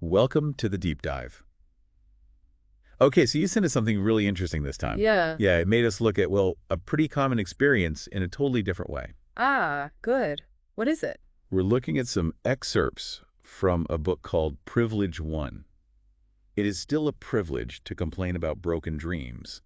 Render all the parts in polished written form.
Welcome to the deep dive. Okay, so you sent us something really interesting this time. Yeah. Yeah, it made us look at, well, a pretty common experience in a totally different way. Ah, good. What is it? We're looking at some excerpts from a book called Privilege One. It is still a privilege to complain about broken dreams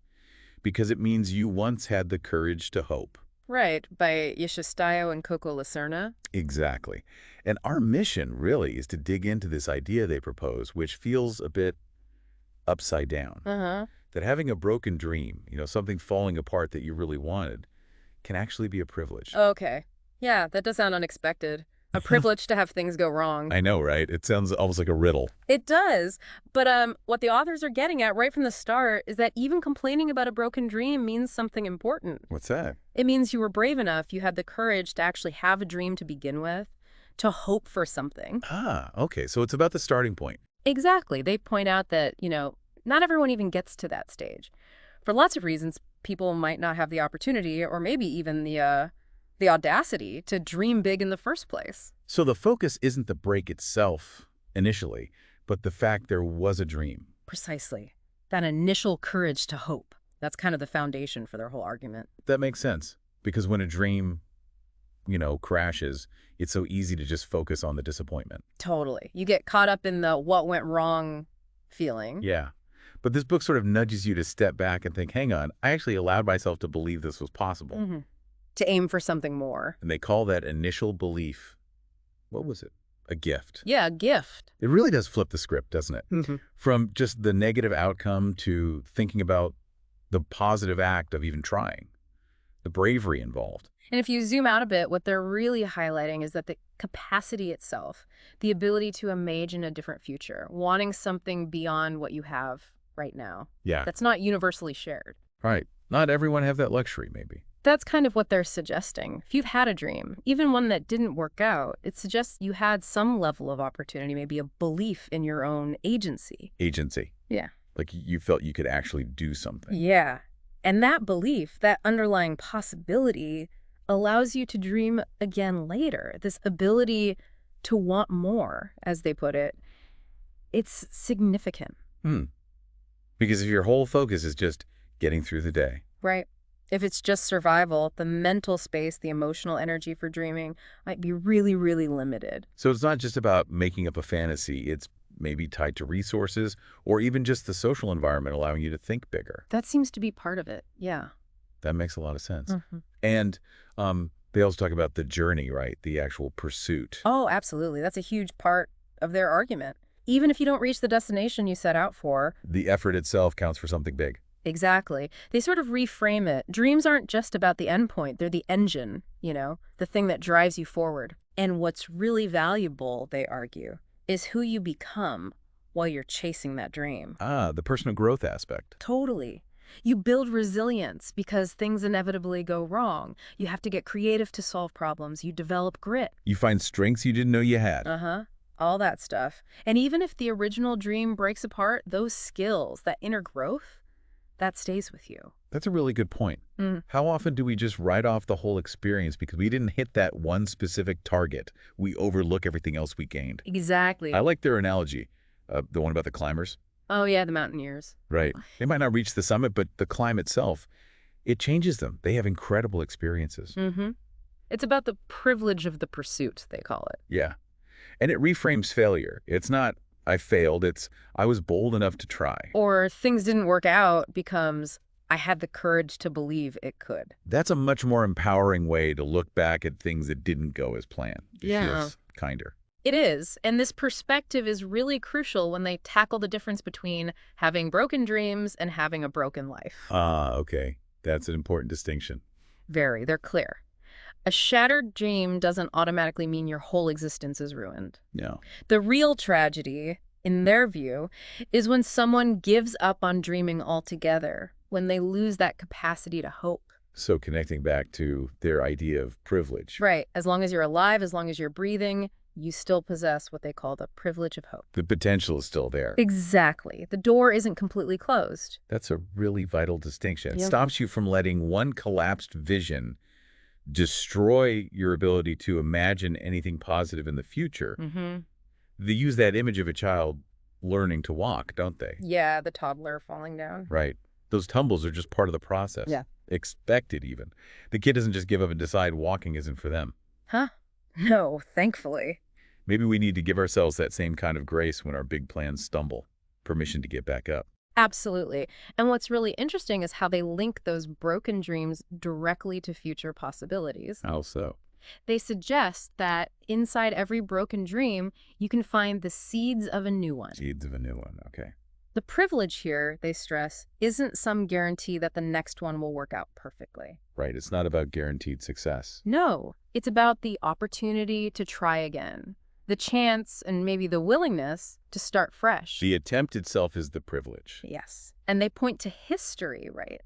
because it means you once had the courage to hope. Right, by Yeshastayo and Coco Lacerna. Exactly. And our mission really is to dig into this idea they propose, which feels a bit upside down. Uh-huh. That having a broken dream, something falling apart that you really wanted, can actually be a privilege. Okay. Yeah, that does sound unexpected. A privilege to have things go wrong. I know, right? It sounds almost like a riddle. It does. But what the authors are getting at right from the start is that even complaining about a broken dream means something important. What's that? It means you were brave enough, you had the courage to actually have a dream to begin with, to hope for something. Ah, okay. So it's about the starting point. Exactly. They point out that, not everyone even gets to that stage. For lots of reasons, people might not have the opportunity or maybe even the audacity to dream big in the first place. So the focus isn't the break itself initially, but the fact there was a dream. Precisely. That initial courage to hope. That's kind of the foundation for their whole argument. That makes sense. Because when a dream, crashes, it's so easy to just focus on the disappointment. Totally. You get caught up in the what went wrong feeling. Yeah. But this book sort of nudges you to step back and think, hang on, I actually allowed myself to believe this was possible. Mm-hmm. To aim for something more. And they call that initial belief, what was it? A gift. Yeah, a gift. It really does flip the script, doesn't it? Mm-hmm. From just the negative outcome to thinking about the positive act of even trying, the bravery involved. And if you zoom out a bit, what they're really highlighting is that the capacity itself, the ability to imagine a different future, wanting something beyond what you have right now. Yeah. That's not universally shared. Right. Not everyone have that luxury, maybe. That's kind of what they're suggesting. If you've had a dream, even one that didn't work out, it suggests you had some level of opportunity, maybe a belief in your own agency. Agency. Yeah. Like you felt you could actually do something. Yeah. And that belief, that underlying possibility, allows you to dream again later. This ability to want more, as they put it, it's significant. Because if your whole focus is just getting through the day. Right. If it's just survival, the mental space, the emotional energy for dreaming might be really, really limited. So it's not just about making up a fantasy. It's maybe tied to resources or even just the social environment allowing you to think bigger. That seems to be part of it. Yeah. That makes a lot of sense. Mm-hmm. And they also talk about the journey, right? The actual pursuit. Oh, absolutely. That's a huge part of their argument. Even if you don't reach the destination you set out for. The effort itself counts for something big. Exactly. They sort of reframe it. Dreams aren't just about the endpoint. They're the engine, the thing that drives you forward. And what's really valuable, they argue, is who you become while you're chasing that dream. Ah, the personal growth aspect. Totally. You build resilience because things inevitably go wrong. You have to get creative to solve problems. You develop grit. You find strengths you didn't know you had. Uh-huh. All that stuff. And even if the original dream breaks apart, those skills, that inner growth, that stays with you. That's a really good point. How often do we just write off the whole experience because we didn't hit that one specific target? We overlook everything else we gained. Exactly. I like their analogy, the one about the climbers. Oh, yeah, the mountaineers. Right. They might not reach the summit, but the climb itself, it changes them. They have incredible experiences. Mm-hmm. It's about the privilege of the pursuit, they call it. Yeah. And it reframes failure. It's not, I failed. It's, I was bold enough to try. Or things didn't work out becomes, I had the courage to believe it could. That's a much more empowering way to look back at things that didn't go as planned. It Yeah. feels kinder. It is, and this perspective is really crucial when they tackle the difference between having broken dreams and having a broken life. Ah, okay. That's an important distinction. They're clear. A shattered dream doesn't automatically mean your whole existence is ruined. No. The real tragedy, in their view, is when someone gives up on dreaming altogether, when they lose that capacity to hope. So connecting back to their idea of privilege. Right. As long as you're alive, as long as you're breathing, you still possess what they call the privilege of hope. The potential is still there. Exactly. The door isn't completely closed. That's a really vital distinction. It Yep. stops you from letting one collapsed vision destroy your ability to imagine anything positive in the future. Mm-hmm. They use that image of a child learning to walk, don't they? Yeah, the toddler falling down. Right. Those tumbles are just part of the process. Yeah. Expected, even. The kid doesn't just give up and decide walking isn't for them. Huh? No, thankfully. Maybe we need to give ourselves that same kind of grace when our big plans stumble. Permission to get back up. Absolutely. And what's really interesting is how they link those broken dreams directly to future possibilities. How so? They suggest that inside every broken dream, you can find the seeds of a new one. Seeds of a new one, okay. The privilege here, they stress, isn't some guarantee that the next one will work out perfectly. Right, it's not about guaranteed success. No, it's about the opportunity to try again, the chance and maybe the willingness to start fresh. The attempt itself is the privilege. Yes. And they point to history, right?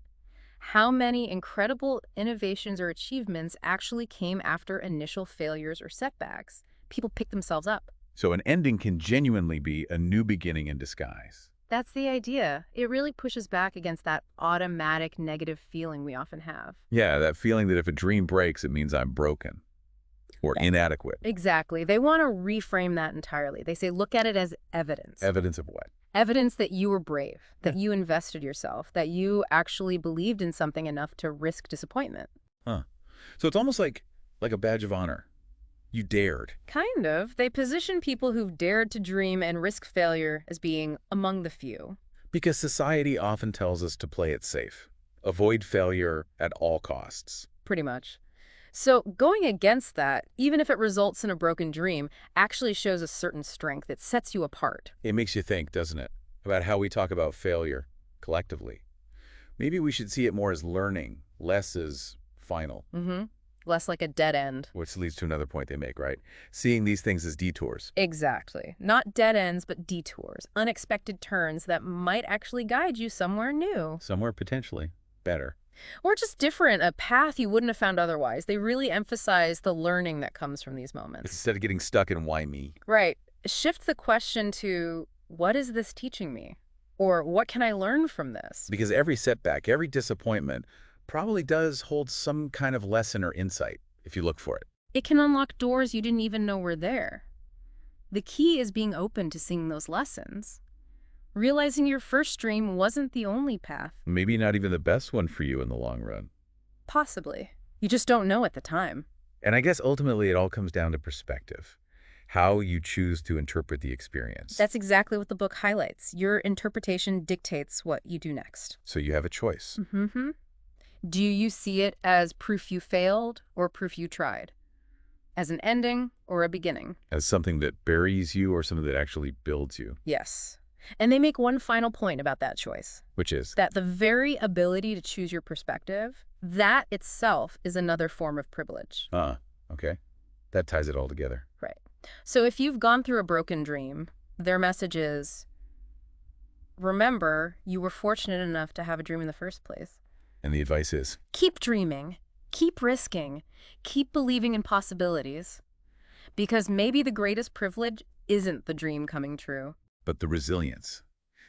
How many incredible innovations or achievements actually came after initial failures or setbacks? People pick themselves up. So an ending can genuinely be a new beginning in disguise. That's the idea. It really pushes back against that automatic negative feeling we often have. Yeah, that feeling that if a dream breaks, it means I'm broken or inadequate. Exactly. They want to reframe that entirely. They say, look at it as evidence. Evidence of what? Evidence that you were brave, that you invested yourself, that you actually believed in something enough to risk disappointment. Huh. So it's almost like a badge of honor. You dared. Kind of. They position people who've dared to dream and risk failure as being among the few. Because society often tells us to play it safe. Avoid failure at all costs. Pretty much. So going against that, even if it results in a broken dream, actually shows a certain strength. It sets you apart. It makes you think, doesn't it, about how we talk about failure collectively. Maybe we should see it more as learning, less as final. Less like a dead end. Which leads to another point they make, right? Seeing these things as detours. Exactly. Not dead ends, but detours. Unexpected turns that might actually guide you somewhere new. Somewhere potentially better. Or just different, a path you wouldn't have found otherwise. They really emphasize the learning that comes from these moments. Instead of getting stuck in why me. Right. Shift the question to, what is this teaching me? Or what can I learn from this? Because every setback, every disappointment probably does hold some kind of lesson or insight if you look for it. It can unlock doors you didn't even know were there. The key is being open to seeing those lessons. Realizing your first dream wasn't the only path. Maybe not even the best one for you in the long run. Possibly. You just don't know at the time. And I guess ultimately it all comes down to perspective. How you choose to interpret the experience. That's exactly what the book highlights. Your interpretation dictates what you do next. So you have a choice. Do you see it as proof you failed or proof you tried? As an ending or a beginning? As something that buries you or something that actually builds you. Yes. And they make one final point about that choice. Which is? That the very ability to choose your perspective, that itself is another form of privilege. Okay. That ties it all together. Right. So if you've gone through a broken dream, their message is, remember, you were fortunate enough to have a dream in the first place. And the advice is? Keep dreaming. Keep risking. Keep believing in possibilities. Because maybe the greatest privilege isn't the dream coming true. But the resilience.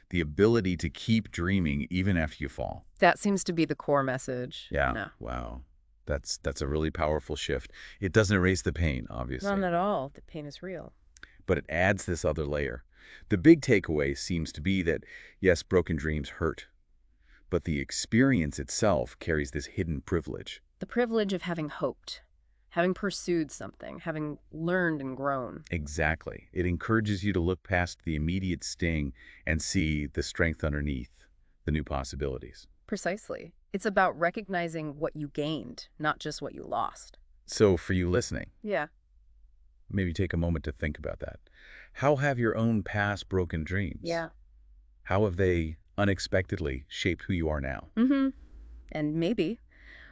The ability to keep dreaming even after you fall. That seems to be the core message. Yeah. No. Wow. That's a really powerful shift. It doesn't erase the pain, obviously. Not at all. The pain is real. But it adds this other layer. The big takeaway seems to be that, yes, broken dreams hurt. But the experience itself carries this hidden privilege. The privilege of having hoped, having pursued something, having learned and grown. Exactly. It encourages you to look past the immediate sting and see the strength underneath, the new possibilities. Precisely. It's about recognizing what you gained, not just what you lost. So for you listening, Yeah. maybe take a moment to think about that. How have your own past broken dreams? Yeah. How have they unexpectedly shaped who you are now? And maybe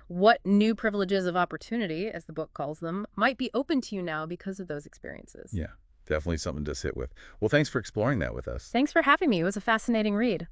what new privileges of opportunity, as the book calls them, might be open to you now because of those experiences. Yeah, definitely something to sit with. Well, thanks for exploring that with us. Thanks for having me. It was a fascinating read.